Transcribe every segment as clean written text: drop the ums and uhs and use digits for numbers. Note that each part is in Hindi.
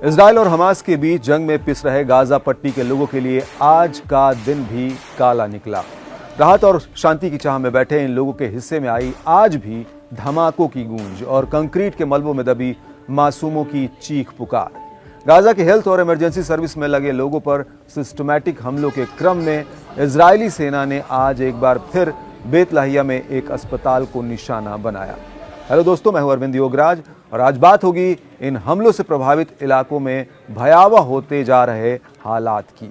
इजराइल और हमास के बीच जंग में पिस रहे गाजा पट्टी के लोगों के लिए आज का दिन भी काला निकला। राहत और शांति की चाह में बैठे इन लोगों के हिस्से में आई आज भी धमाकों की गूंज और कंक्रीट के मलबों में दबी मासूमों की चीख पुकार। गाजा के हेल्थ और इमरजेंसी सर्विस में लगे लोगों पर सिस्टमैटिक हमलों के क्रम में इजरायली सेना ने आज एक बार फिर बेतलाहिया में एक अस्पताल को निशाना बनाया। हेलो दोस्तों, मैं हूं अरविंद योगराज और आज बात होगी इन हमलों से प्रभावित इलाकों में भयावह होते जा रहे हालात की।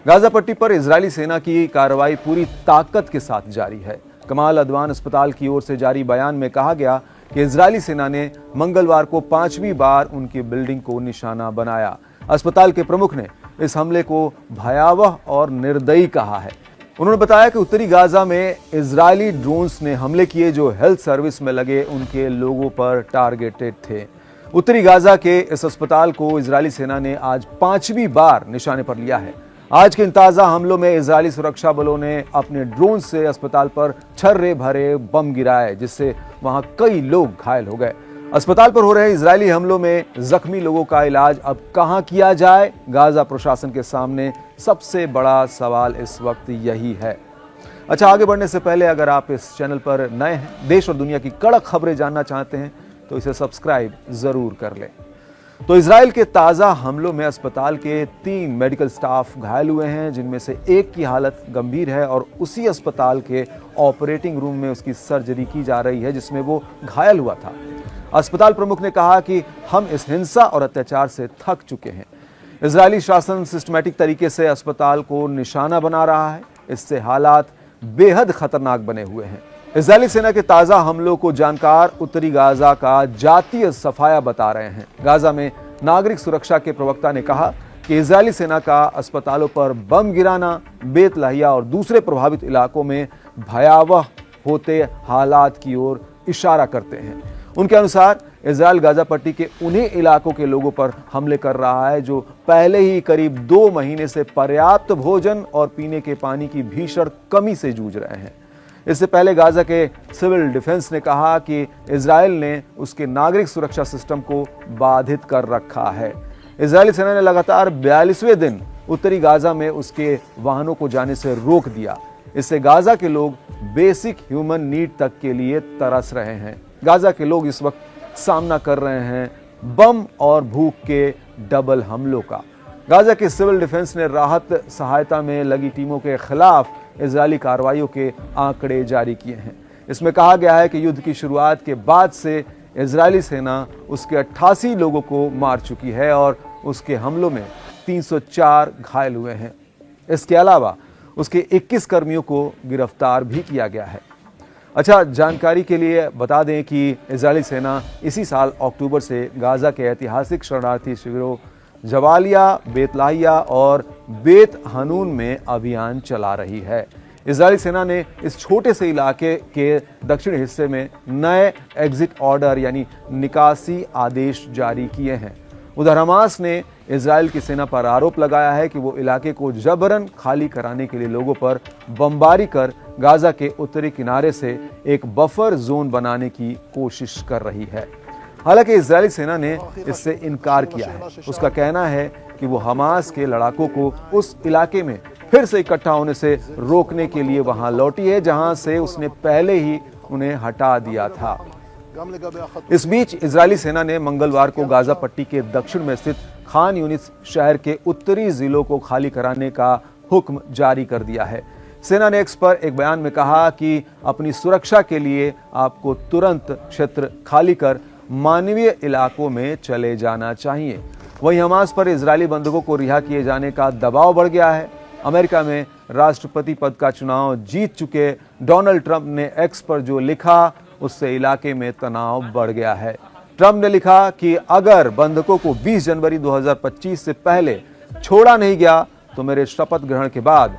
गाजा पट्टी पर इजरायली सेना की कार्रवाई पूरी ताकत के साथ जारी है। कमाल अदवान अस्पताल की ओर से जारी बयान में कहा गया कि इजरायली सेना ने मंगलवार को 5वीं बार उनकी बिल्डिंग को निशाना बनाया। अस्पताल के प्रमुख ने इस हमले को भयावह और निर्दयी कहा है। उन्होंने बताया कि उत्तरी गाजा में इजरायली ड्रोन्स ने हमले किए जो हेल्थ सर्विस में लगे उनके लोगों पर टारगेटेड थे। उत्तरी गाजा के इस अस्पताल को इजरायली सेना ने आज 5वीं बार निशाने पर लिया है। आज के इन ताजा हमलों में इजरायली सुरक्षा बलों ने अपने ड्रोन से अस्पताल पर छर्रे भरे बम गिराए, जिससे वहां कई लोग घायल हो गए। अस्पताल पर हो रहे इजरायली हमलों में जख्मी लोगों का इलाज अब कहां किया जाए, गाजा प्रशासन के सामने सबसे बड़ा सवाल इस वक्त यही है। अच्छा, आगे बढ़ने से पहले अगर आप इस चैनल पर नए हैं, देश और दुनिया की कड़क खबरें जानना चाहते हैं तो इसे सब्सक्राइब जरूर कर लें। तो इजराइल के ताजा हमलों में अस्पताल के 3 मेडिकल स्टाफ घायल हुए हैं, जिनमें से एक की हालत गंभीर है और उसी अस्पताल के ऑपरेटिंग रूम में उसकी सर्जरी की जा रही है जिसमें वो घायल हुआ था। अस्पताल प्रमुख ने कहा कि हम इस हिंसा और अत्याचार से थक चुके हैं। इजरायली शासन सिस्टमैटिक तरीके से अस्पताल को निशाना बना रहा है। इससे हालात बेहद खतरनाक बने हुए हैं। इजरायली सेना के ताजा हमलों को जानकार उत्तरी गाजा का जातीय सफाया बता रहे हैं। गाजा में नागरिक सुरक्षा के प्रवक्ता ने कहा कि इजरायली सेना का अस्पतालों पर बम गिराना बेतलाहिया और दूसरे प्रभावित इलाकों में भयावह होते हालात की ओर इशारा करते हैं। उनके अनुसार इजराइल गाजा पट्टी के उन्हीं इलाकों के लोगों पर हमले कर रहा है जो पहले ही करीब 2 महीने से पर्याप्त भोजन और पीने के पानी की भीषण कमी से जूझ रहे हैं। इससे पहले गाजा के सिविल डिफेंस ने कहा कि इजराइल ने उसके नागरिक सुरक्षा सिस्टम को बाधित कर रखा है। इजरायली सेना ने लगातार 42वें दिन उत्तरी गाजा में उसके वाहनों को जाने से रोक दिया। इससे गाजा के लोग बेसिक ह्यूमन नीड तक के लिए तरस रहे हैं। गाजा के लोग इस वक्त सामना कर रहे हैं बम और भूख के डबल हमलों का। गाजा के सिविल डिफेंस ने राहत सहायता में लगी टीमों के खिलाफ इजरायली कार्रवाइयों के आंकड़े जारी किए हैं। इसमें कहा गया है कि युद्ध की शुरुआत के बाद से इजरायली सेना उसके 88 लोगों को मार चुकी है और उसके हमलों में 304 घायल हुए हैं। इसके अलावा उसके 21 कर्मियों को गिरफ्तार भी किया गया है। अच्छा, जानकारी के लिए बता दें कि इजरायली सेना इसी साल अक्टूबर से गाजा के ऐतिहासिक शरणार्थी शिविरों जवालिया, बेतलाहिया और बेत हनून में अभियान चला रही है। इजरायली सेना ने इस छोटे से इलाके के दक्षिणी हिस्से में नए एग्जिट ऑर्डर यानी निकासी आदेश जारी किए हैं। उधर हमास ने इजराइल की सेना पर आरोप लगाया है कि वो इलाके को जबरन खाली कराने के लिए लोगों पर बमबारी कर गाजा के उत्तरी किनारे से एक बफर जोन बनाने की कोशिश कर रही है। हालांकि इजरायली सेना ने इससे इनकार किया है। उसका कहना है कि वो हमास के लड़ाकों को उस इलाके में फिर से इकट्ठा होने से रोकने के लिए वहां लौटी है जहां से उसने पहले ही उन्हें हटा दिया था। इस बीच इजरायली सेना ने मंगलवार को गाजा पट्टी के दक्षिण में स्थित खान यूनिस शहर के उत्तरी जिलों को खाली कराने का हुक्म जारी कर दिया है। सेना ने एक्स पर एक बयान में कहा कि अपनी सुरक्षा के लिए आपको तुरंत क्षेत्र खाली कर मानवीय इलाकों में चले जाना चाहिए। वहीं हमास पर इजरायली बंधकों को रिहा किए जाने का दबाव बढ़ गया है। अमेरिका में राष्ट्रपति पद का चुनाव जीत चुके डोनाल्ड ट्रंप ने एक्स पर जो लिखा उससे इलाके में तनाव बढ़ गया है। ट्रंप ने लिखा कि अगर बंधकों को 20 जनवरी 2025 से पहले छोड़ा नहीं गया तो मेरे शपथ ग्रहण के बाद